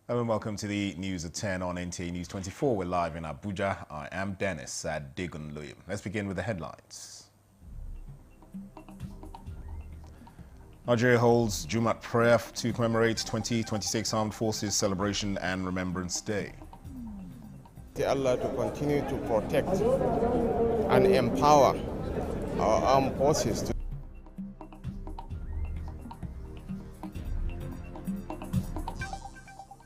Hello and welcome to the news at 10 on NTA News 24. We're live in Abuja. I am Dennis Adigunloye. Let's begin with the headlines. Nigeria holds Jumat prayer to commemorate 2026 Armed Forces Celebration and Remembrance Day. Allah to continue to protect and empower our armed forces.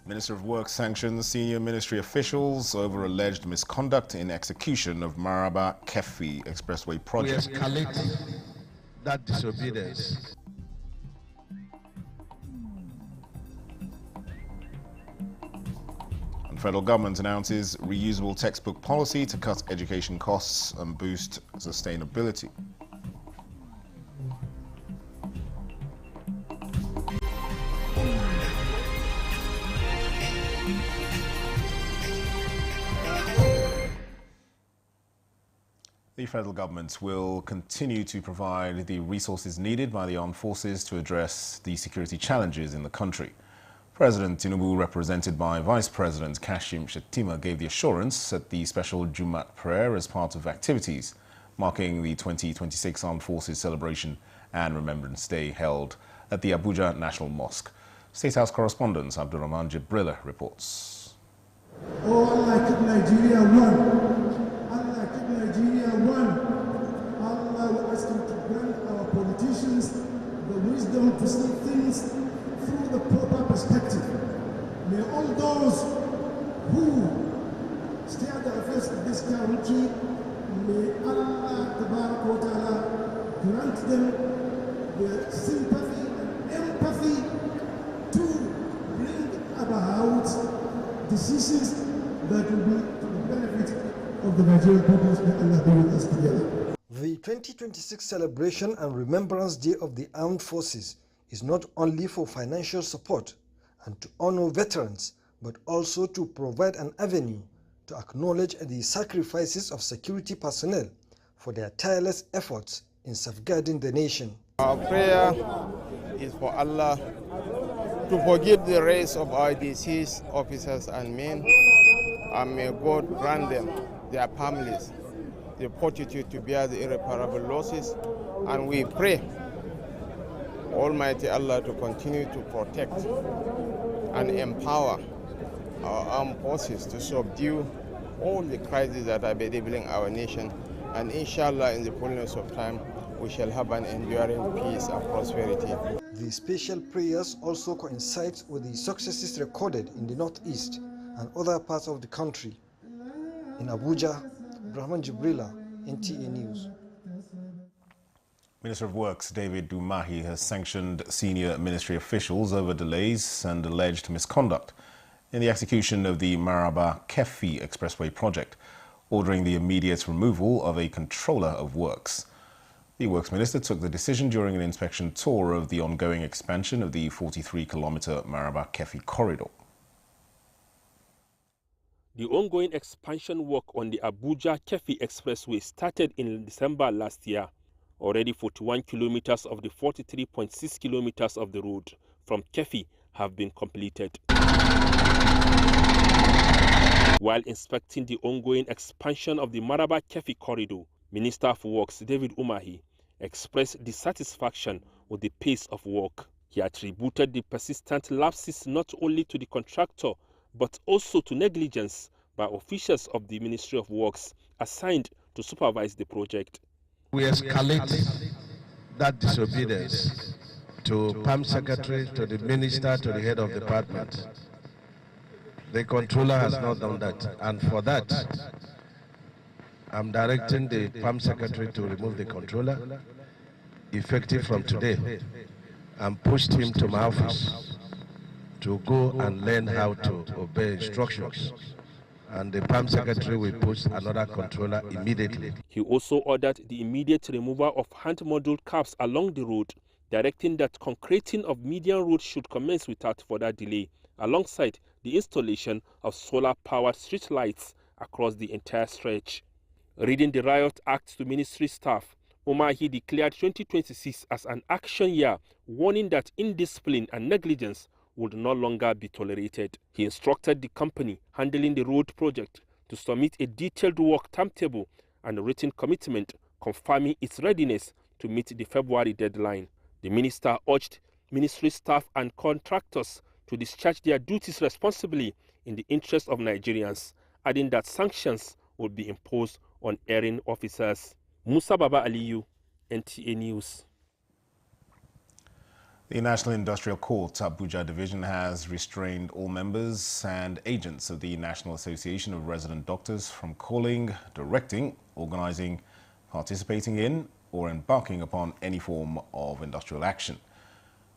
Minister of Works sanctions senior ministry officials over alleged misconduct in execution of Maraba Kefi Expressway project. We escalate that disobedience. And federal government announces reusable textbook policy to cut education costs and boost sustainability. The federal government will continue to provide the resources needed by the armed forces to address the security challenges in the country. President Tinubu, represented by Vice President Kashim Shettima, gave the assurance at the special Jumat prayer as part of activities marking the 2026 Armed Forces Celebration and Remembrance Day held at the Abuja National Mosque. State House correspondent Abdurrahman Jibrila reports. Oh, Allah, keep Nigeria one. Allah, keep Nigeria one. Allah, we ask you to grant our politicians the wisdom to see things through the proper perspective. May all those who stare at the affairs of this country, may Allah Ta'ala grant them the sympathy and empathy to bring about decisions that will be to the benefit of the Nigerian populace. May Allah be with us together. The 2026 Celebration and Remembrance Day of the Armed Forces is not only for financial support and to honor veterans, but also to provide an avenue to acknowledge the sacrifices of security personnel for their tireless efforts in safeguarding the nation. Our prayer is for Allah to forgive the race of our deceased officers and men, and may God grant them, their families, the fortitude to bear the irreparable losses. And we pray Almighty Allah to continue to protect and empower our armed forces to subdue all the crises that are bedeviling our nation. And inshallah, in the fullness of time, we shall have an enduring peace and prosperity. The special prayers also coincide with the successes recorded in the Northeast and other parts of the country. In Abuja, Brahman Jibrila, NTA News. Minister of Works David Umahi has sanctioned senior ministry officials over delays and alleged misconduct in the execution of the Maraba Kefi Expressway project, ordering the immediate removal of a controller of works. The Works Minister took the decision during an inspection tour of the ongoing expansion of the 43-kilometre Maraba Kefi corridor. The ongoing expansion work on the Abuja-Kefi Expressway started in December last year. Already 41 kilometers of the 43.6 kilometers of the road from Kefi have been completed. While inspecting the ongoing expansion of the Maraba-Kefi corridor, Minister of Works David Umahi expressed dissatisfaction with the pace of work. He attributed the persistent lapses not only to the contractor but also to negligence by officials of the Ministry of Works assigned to supervise the project. We escalate that disobedience to PAM Secretary, to the Minister, to the Head of Department. The Controller has not done that, and for that, I'm directing the PAM Secretary to remove the Controller, effective from today, and pushed him to my office to go and learn how to obey instructions. And the PAM Secretary will post another controller immediately. He also ordered the immediate removal of hand-modeled curbs along the road, directing that concreting of median road should commence without further delay, alongside the installation of solar-powered street lights across the entire stretch. Reading the Riot Act to ministry staff, Umahi declared 2026 as an action year, warning that indiscipline and negligence would no longer be tolerated. He instructed the company handling the road project to submit a detailed work timetable and a written commitment confirming its readiness to meet the February deadline. The minister urged ministry staff and contractors to discharge their duties responsibly in the interest of Nigerians, adding that sanctions would be imposed on erring officers. Musa Baba Aliyu, NTA News. The National Industrial Court Abuja Division has restrained all members and agents of the National Association of Resident Doctors from calling, directing, organizing, participating in, or embarking upon any form of industrial action.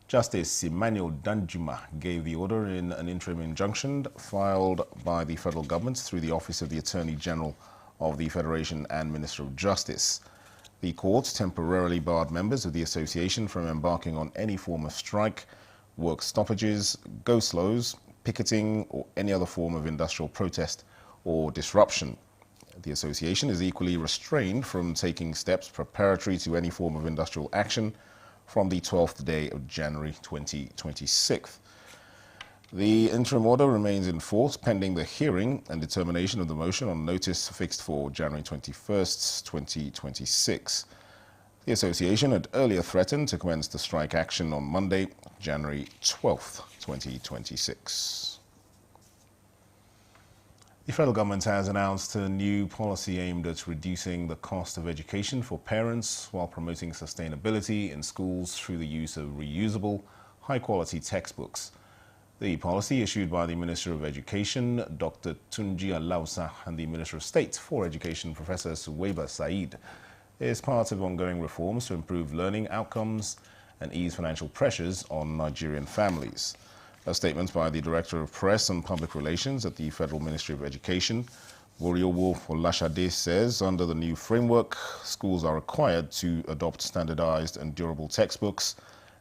Justice Emmanuel Danjuma gave the order in an interim injunction filed by the federal government through the Office of the Attorney General of the Federation and Minister of Justice. The court temporarily barred members of the association from embarking on any form of strike, work stoppages, go-slows, picketing, or any other form of industrial protest or disruption. The association is equally restrained from taking steps preparatory to any form of industrial action from the 12th day of January 2026. The interim order remains in force pending the hearing and determination of the motion on notice fixed for January 21st, 2026. The association had earlier threatened to commence the strike action on Monday, January 12th, 2026. The federal government has announced a new policy aimed at reducing the cost of education for parents while promoting sustainability in schools through the use of reusable, high-quality textbooks. The policy issued by the Minister of Education, Dr. Tunji Alausa, and the Minister of State for Education, Professor Suwaiba Said, is part of ongoing reforms to improve learning outcomes and ease financial pressures on Nigerian families. A statement by the Director of Press and Public Relations at the Federal Ministry of Education, Woriowo Folashade, says under the new framework, schools are required to adopt standardized and durable textbooks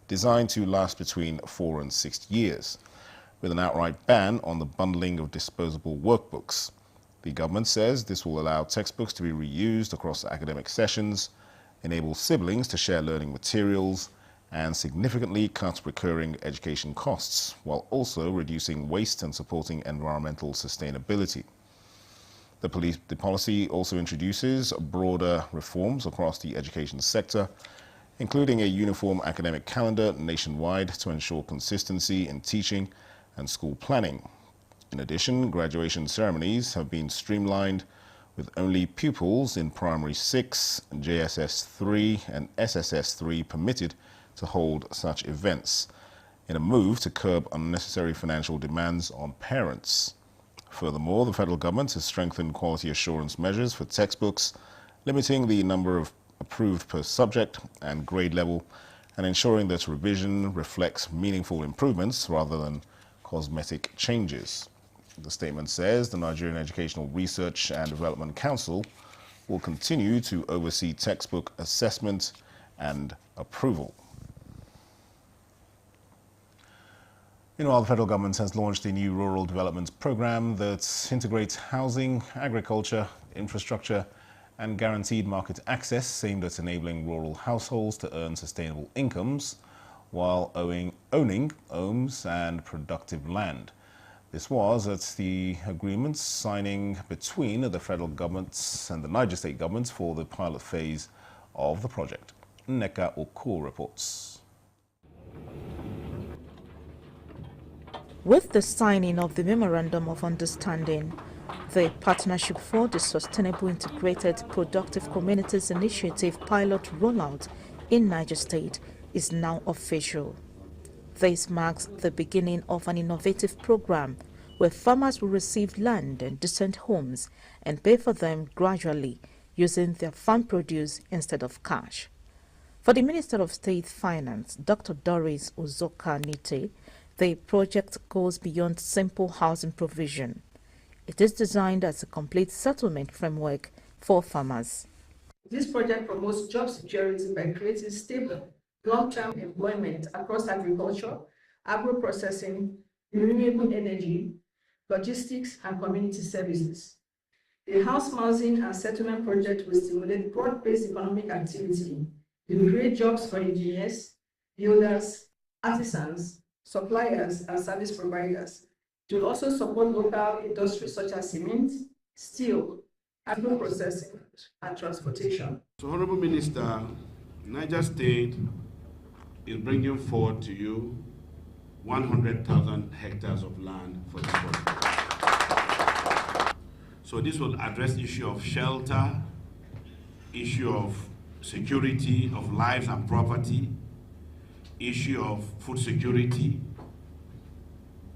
designed to last between 4 and 6 years, with an outright ban on the bundling of disposable workbooks. The government says this will allow textbooks to be reused across academic sessions, enable siblings to share learning materials, and significantly cut recurring education costs, while also reducing waste and supporting environmental sustainability. The policy also introduces broader reforms across the education sector, including a uniform academic calendar nationwide to ensure consistency in teaching and school planning. In addition, graduation ceremonies have been streamlined, with only pupils in Primary 6, JSS 3 and SSS 3 permitted to hold such events, in a move to curb unnecessary financial demands on parents. Furthermore, the federal government has strengthened quality assurance measures for textbooks, limiting the number of approved per subject and grade level, and ensuring that revision reflects meaningful improvements rather than cosmetic changes. The statement says the Nigerian Educational Research and Development Council will continue to oversee textbook assessment and approval. Meanwhile, the federal government has launched a new rural development program that integrates housing, agriculture, infrastructure, and guaranteed market access aimed at enabling rural households to earn sustainable incomes while owning homes and productive land. This was at the agreement signing between the federal government and the Niger State government for the pilot phase of the project. Nneka Oko reports. With the signing of the Memorandum of Understanding, the Partnership for the Sustainable Integrated Productive Communities Initiative pilot rollout in Niger State is now official. This marks the beginning of an innovative program where farmers will receive land and decent homes and pay for them gradually using their farm produce instead of cash. For the Minister of State Finance, Dr. Doris Uzoka-Nite, the project goes beyond simple housing provision. It is designed as a complete settlement framework for farmers. This project promotes job security by creating stable, long-term employment across agriculture, agro-processing, renewable energy, logistics, and community services. The house housing and settlement project will stimulate broad-based economic activity. It will create jobs for engineers, builders, artisans, suppliers, and service providers. It will also support local industries such as cement, steel, agro-processing, and transportation. So, Honorable Minister, Niger State is bringing forward to you 100,000 hectares of land for this project. So this will address issue of shelter, issue of security of lives and property, issue of food security,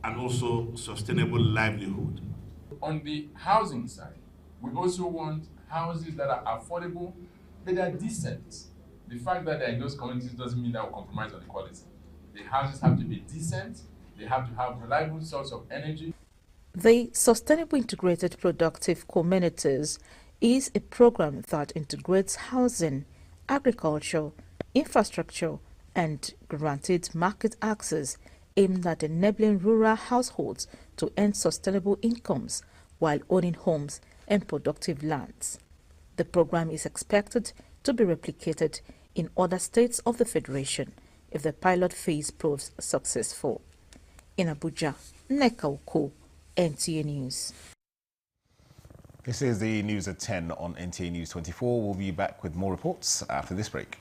and also sustainable livelihood. On the housing side, we also want houses that are affordable, but they are decent. The fact that they're in those communities doesn't mean that we'll compromise on the quality. The houses have to be decent, they have to have reliable source of energy. The Sustainable Integrated Productive Communities is a program that integrates housing, agriculture, infrastructure, and guaranteed market access aimed at enabling rural households to earn sustainable incomes while owning homes and productive lands. The program is expected to be replicated in other states of the Federation if the pilot phase proves successful. In Abuja, Nneka Oko, NTA News. This is the news at 10 on NTA News 24. We'll be back with more reports after this break.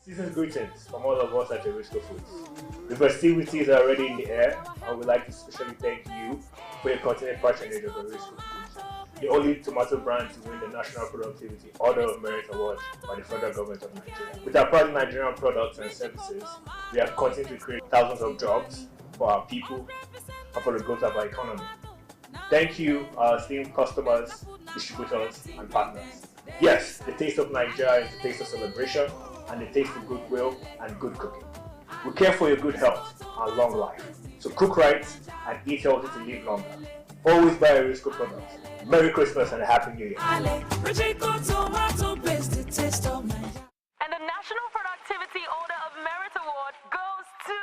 Season's greetings from all of us at Risco Foods. The festivities are already in the air, and we'd like to especially thank you for your continued patronage of Risco Foods, the only tomato brand to win the National Productivity Order of Merit Award by the federal government of Nigeria. With our proud Nigerian products and services, we have continued to create thousands of jobs for our people and for the growth of our economy. Thank you, our esteemed customers, distributors, and partners. Yes, the taste of Nigeria is the taste of celebration and the taste of goodwill and good cooking. We care for your good health and long life. So cook right and eat healthy to live longer. Always buy a Risco product. Merry Christmas and a Happy New Year. And the National Productivity Order of Merit Award goes to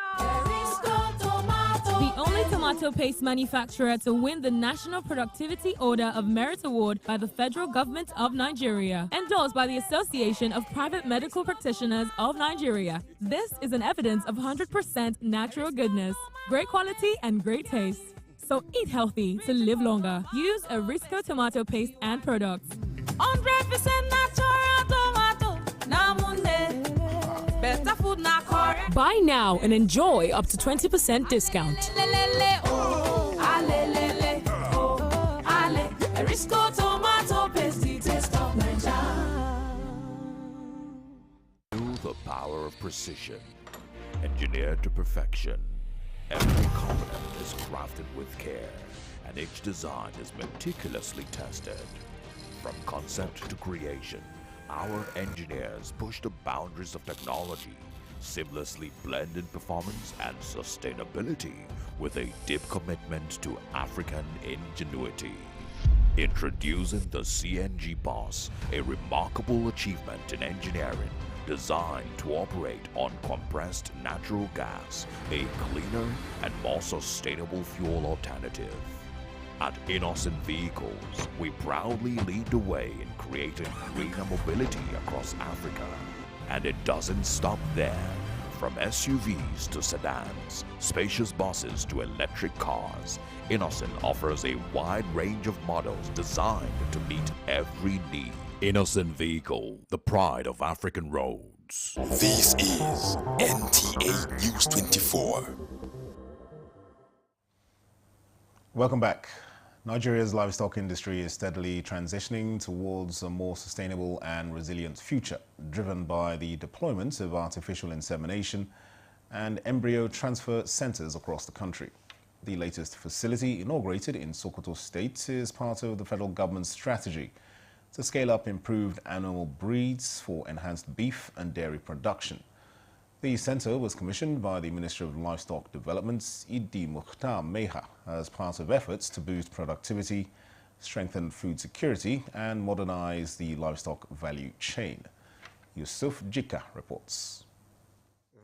the only tomato paste manufacturer to win the National Productivity Order of Merit Award by the federal government of Nigeria, endorsed by the Association of Private Medical Practitioners of Nigeria. This is an evidence of 100% natural goodness, great quality and great taste. So eat healthy to live longer. Use a Risco tomato paste and products. 100% natural tomato. Better food na correct. Buy now and enjoy up to 20% discount. Risco tomato paste, the taste of Nigeria. Feel the power of precision, engineered to perfection. Every component is crafted with care, and each design is meticulously tested. From concept to creation, our engineers push the boundaries of technology, seamlessly blending performance and sustainability with a deep commitment to African ingenuity. Introducing the CNG Boss, a remarkable achievement in engineering designed to operate on compressed natural gas, a cleaner and more sustainable fuel alternative. At Innocent Vehicles, we proudly lead the way in creating greener mobility across Africa. And it doesn't stop there. From SUVs to sedans, spacious buses to electric cars, Innocent offers a wide range of models designed to meet every need. Innocent Vehicle, the pride of African roads. This is NTA News 24. Welcome back. Nigeria's livestock industry is steadily transitioning towards a more sustainable and resilient future, driven by the deployment of artificial insemination and embryo transfer centers across the country. The latest facility, inaugurated in Sokoto State, is part of the federal government's strategy to scale up improved animal breeds for enhanced beef and dairy production. The center was commissioned by the Ministry of Livestock Development, Idi Mukhtar Meha, as part of efforts to boost productivity, strengthen food security, and modernize the livestock value chain. Yusuf Jika reports.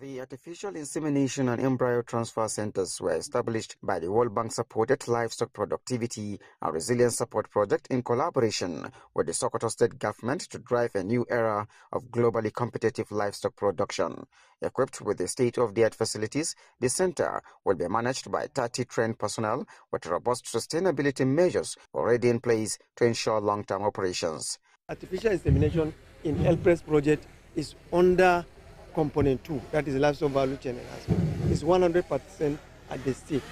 The artificial insemination and embryo transfer centers were established by the World Bank-supported Livestock Productivity and Resilience Support Project in collaboration with the Sokoto State government to drive a new era of globally competitive livestock production. Equipped with the state-of-the-art facilities, the center will be managed by 30 trained personnel with robust sustainability measures already in place to ensure long-term operations. Artificial insemination in LPRES project is under component 2, that is livestock value chain enhancement. It's 100% at the state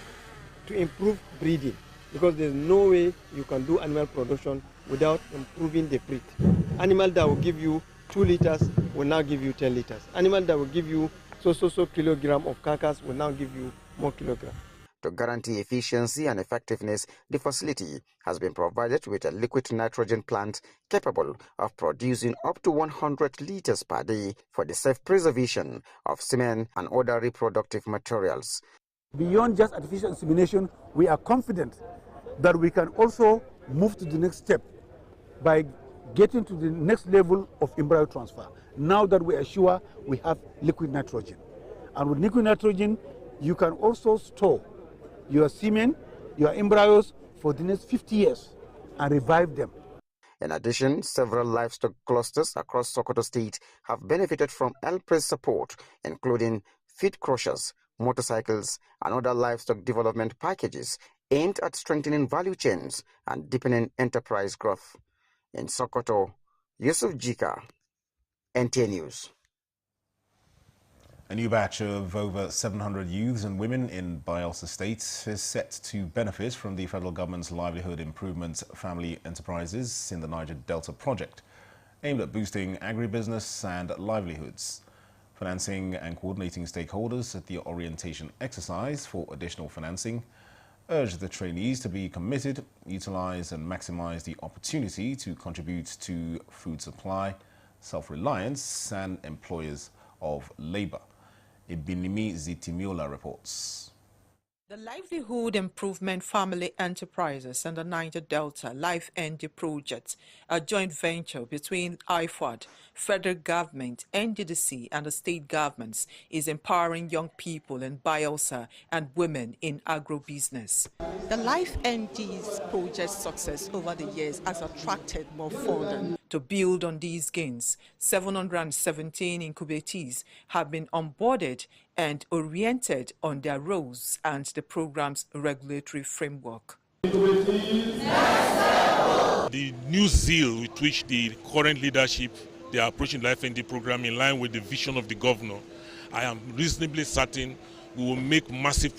to improve breeding, because there's no way you can do animal production without improving the breed. Animal that will give you 2 liters will now give you 10 liters. Animal that will give you so kilogram of carcass will now give you more kilogram. To guarantee efficiency and effectiveness, the facility has been provided with a liquid nitrogen plant capable of producing up to 100 liters per day for the safe preservation of semen and other reproductive materials. Beyond just artificial insemination, we are confident that we can also move to the next step by getting to the next level of embryo transfer, now that we are sure we have liquid nitrogen. And with liquid nitrogen, you can also store your semen, your embryos for the next 50 years and revive them. In addition, several livestock clusters across Sokoto State have benefited from LPRES support, including feed crushers, motorcycles, and other livestock development packages aimed at strengthening value chains and deepening enterprise growth. In Sokoto, Yusuf Jika, NTA News. A new batch of over 700 youths and women in Bayelsa State is set to benefit from the federal government's Livelihood Improvement Family Enterprises in the Niger Delta project, aimed at boosting agribusiness and livelihoods. Financing and coordinating stakeholders at the orientation exercise for additional financing urged the trainees to be committed, utilize and maximize the opportunity to contribute to food supply, self-reliance and employers of labor. Ibinimi Zitimiola reports. The Livelihood Improvement Family Enterprises and the Niger Delta LIVE-10TH project, a joint venture between IFAD, federal government, NDDC and the state governments, is empowering young people in Bayelsa and women in agro-business. The LIVE-10TH's project success over the years has attracted more funding. To build on these gains, 717 incubatees have been onboarded and oriented on their roles and the program's regulatory framework. The new zeal with which the current leadership they are approaching the LIVE-10TH program in line with the vision of the governor, I am reasonably certain we will make massive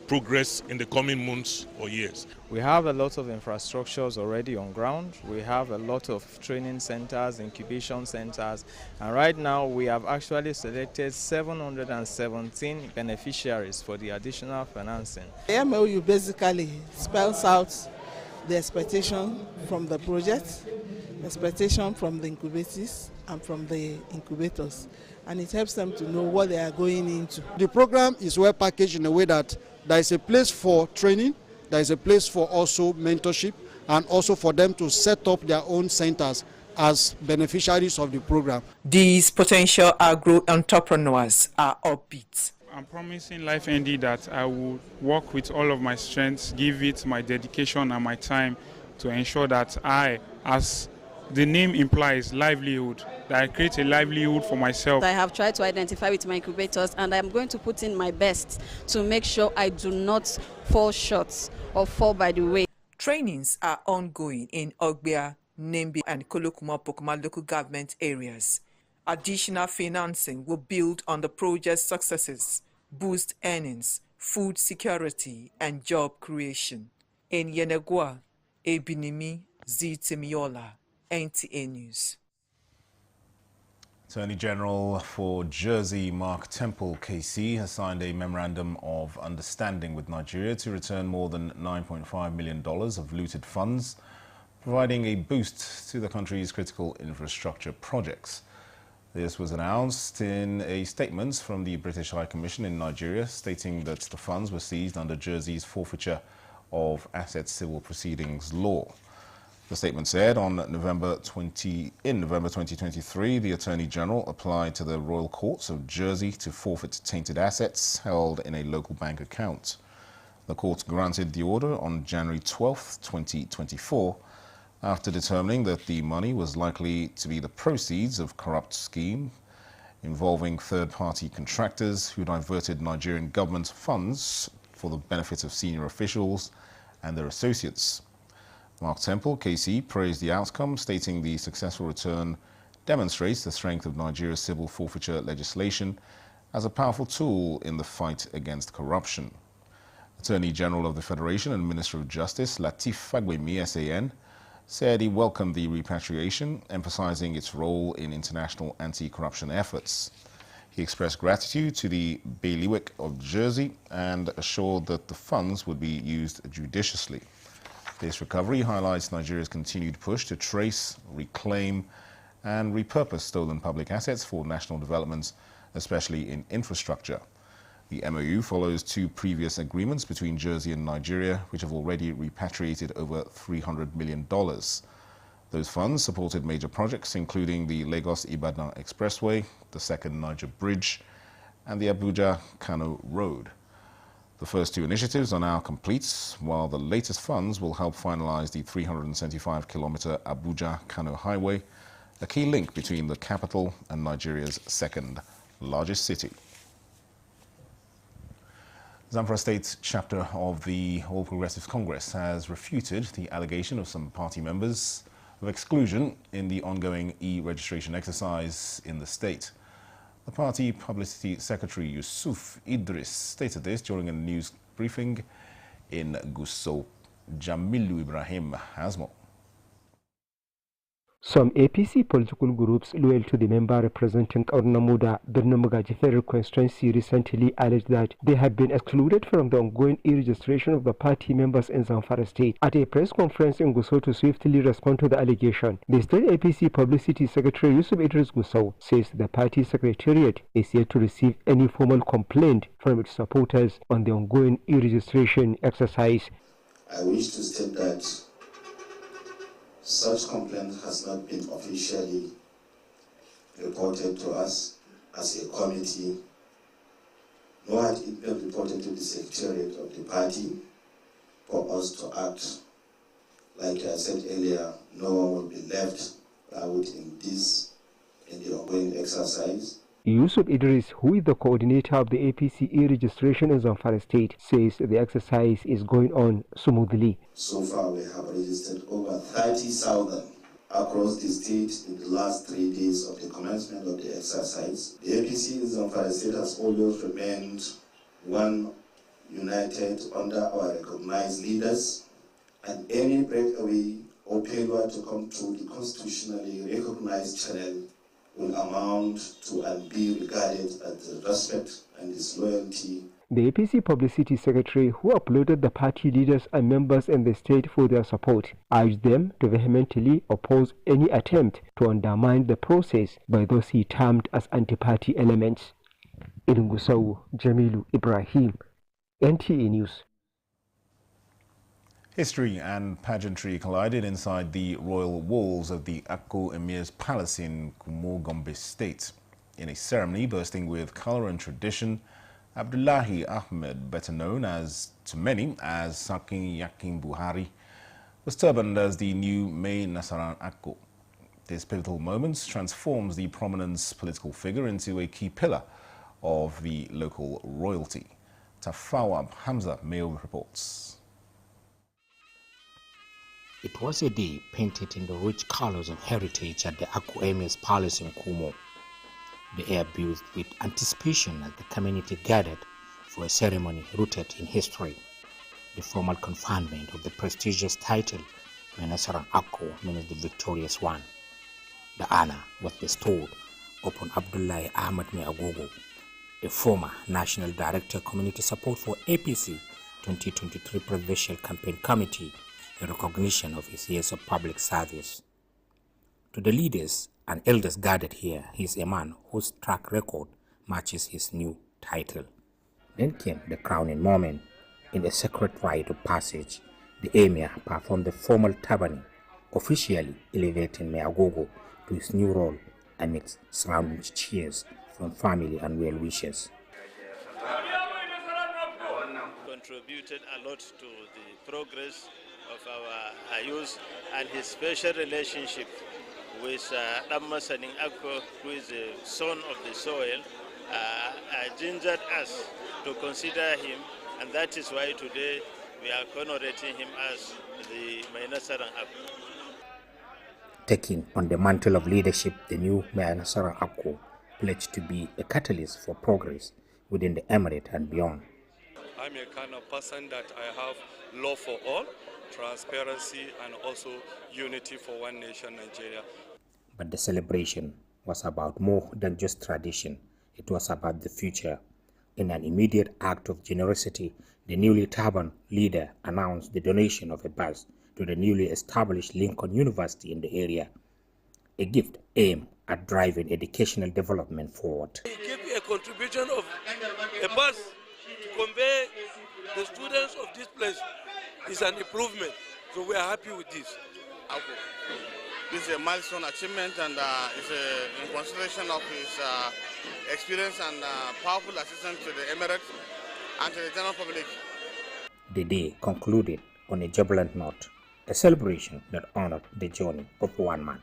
progress in the coming months or years. We have a lot of infrastructures already on ground. We have a lot of training centers, incubation centers, and right now we have actually selected 717 beneficiaries for the additional financing. The MOU basically spells out the expectation from the project, expectation from the incubators and from the incubators, and it helps them to know what they are going into. The program is well packaged in a way that there is a place for training, there is a place for also mentorship, and also for them to set up their own centers as beneficiaries of the program. These potential agro-entrepreneurs are upbeat. I'm promising LIVE-10TH that I will work with all of my strengths, give it my dedication and my time to ensure that I, as the name implies, livelihood, that I create a livelihood for myself. I have tried to identify with my incubators and I'm going to put in my best to make sure I do not fall short or fall by the way. Trainings are ongoing in Ogbia, Nembi and Kolokuma-Pokoma local government areas. Additional financing will build on the project's successes, boost earnings, food security and job creation. In Yenegua, Ebinimi Zitimiola, NTA News. Attorney General for Jersey, Mark Temple, KC, has signed a memorandum of understanding with Nigeria to return more than $9.5 million of looted funds, providing a boost to the country's critical infrastructure projects. This was announced in a statement from the British High Commission in Nigeria, stating that the funds were seized under Jersey's forfeiture of assets civil proceedings law. The statement said in November 2023, the Attorney General applied to the Royal Courts of Jersey to forfeit tainted assets held in a local bank account. The court granted the order on January 12, 2024, after determining that the money was likely to be the proceeds of corrupt scheme involving third-party contractors who diverted Nigerian government funds for the benefit of senior officials and their associates. Mark Temple, KC, praised the outcome, stating the successful return demonstrates the strength of Nigeria's civil forfeiture legislation as a powerful tool in the fight against corruption. Attorney General of the Federation and Minister of Justice, Lateef Fagbemi, SAN, said he welcomed the repatriation, emphasizing its role in international anti-corruption efforts. He expressed gratitude to the Bailiwick of Jersey and assured that the funds would be used judiciously. This recovery highlights Nigeria's continued push to trace, reclaim, and repurpose stolen public assets for national developments, especially in infrastructure. The MOU follows two previous agreements between Jersey and Nigeria, which have already repatriated over $300 million. Those funds supported major projects, including the Lagos-Ibadan Expressway, the Second Niger Bridge, and the Abuja-Kano Road. The first two initiatives are now complete, while the latest funds will help finalize the 375-kilometer Abuja-Kano Highway, a key link between the capital and Nigeria's second largest city. Zamfara State chapter of the All Progressives Congress has refuted the allegation of some party members of exclusion in the ongoing e-registration exercise in the state. The party publicity secretary Yusuf Idris stated this during a news briefing in Gusau. Jamilu Ibrahim has more. Some APC political groups loyal to the member representing Ornamuda, Birnamugaji Federal Constituency, recently alleged that they had been excluded from the ongoing e-registration of the party members in Zamfara State. At a press conference in Gusau to swiftly respond to the allegation, the State APC Publicity Secretary Yusuf Idris Gusau says the party secretariat is yet to receive any formal complaint from its supporters on the ongoing e-registration exercise. I wish to state that such complaint has not been officially reported to us as a committee, nor had it been reported to the secretariat of the party for us to act. Like I said earlier, no one will be left out in the ongoing exercise. Yusuf Idris, who is the coordinator of the APC e-registration in Zamfara State, says the exercise is going on smoothly. So far, we have registered over 30,000 across the state in the last 3 days of the commencement of the exercise. The APC in Zamfara State has always remained one united under our recognized leaders, and any breakaway or failure to come through the constitutionally recognized channel will amount to and be regarded as respect and disloyalty. The APC Publicity Secretary, who uploaded the party leaders and members in the state for their support, urged them to vehemently oppose any attempt to undermine the process by those he termed as anti-party elements. In Gusau, Jamilu Ibrahim, NTA News. History and pageantry collided inside the royal walls of the Akko Emir's Palace in Kumo, Gombe State. In a ceremony bursting with color and tradition, Abdullahi Ahmed, better known to many as Sakin Yakin Buhari, was turbaned as the new May Nasaran Akko. This pivotal moment transforms the prominent political figure into a key pillar of the local royalty. Tafawab Hamza Mayo reports. It was a day painted in the rich colors of heritage at the Akko Emir's Palace in Kumo. The air buzzed with anticipation as the community gathered for a ceremony rooted in history. The formal conferment of the prestigious title, Menasaran Akko, means the victorious one. The honor was bestowed upon Abdullahi Ahmed Agogo, a former National Director Community Support for APC 2023 Presidential Campaign Committee, in recognition of his years of public service. To the leaders and elders gathered here, he is a man whose track record matches his new title. Then came the crowning moment. In a sacred rite of passage, the Emir performed the formal tabani, officially elevating Meagogo to his new role amidst surrounding cheers from family and well-wishers. Contributed a lot to the progress of our youth, and his special relationship with Damasaning Akko, who is the son of the soil, gingered us to consider him, and that is why today we are commemorating him as the Mainasaran Akko. Taking on the mantle of leadership, the new Mainasaran Akko pledged to be a catalyst for progress within the emirate and beyond. I'm a kind of person that I have love for all, transparency, and also unity for one nation, Nigeria. But the celebration was about more than just tradition. It was about the future. In an immediate act of generosity, the newly turbaned leader announced the donation of a bus to the newly established Lincoln University in the area, a gift aimed at driving educational development forward. He gave a contribution of a bus to convey the students of this place. Is an improvement, so we are happy with this. This is a milestone achievement, and it's in consideration of his experience and powerful assistance to the Emirates and to the general public. The day concluded on a jubilant note, a celebration that honored the journey of one man,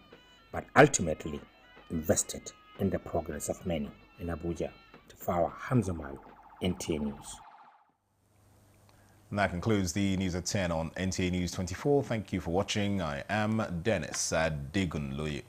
but ultimately invested in the progress of many. In Abuja, Tafawa Hamzamal, NTA News. And that concludes the news at 10 on NTA News 24. Thank you for watching. I am Dennis Adigunloye.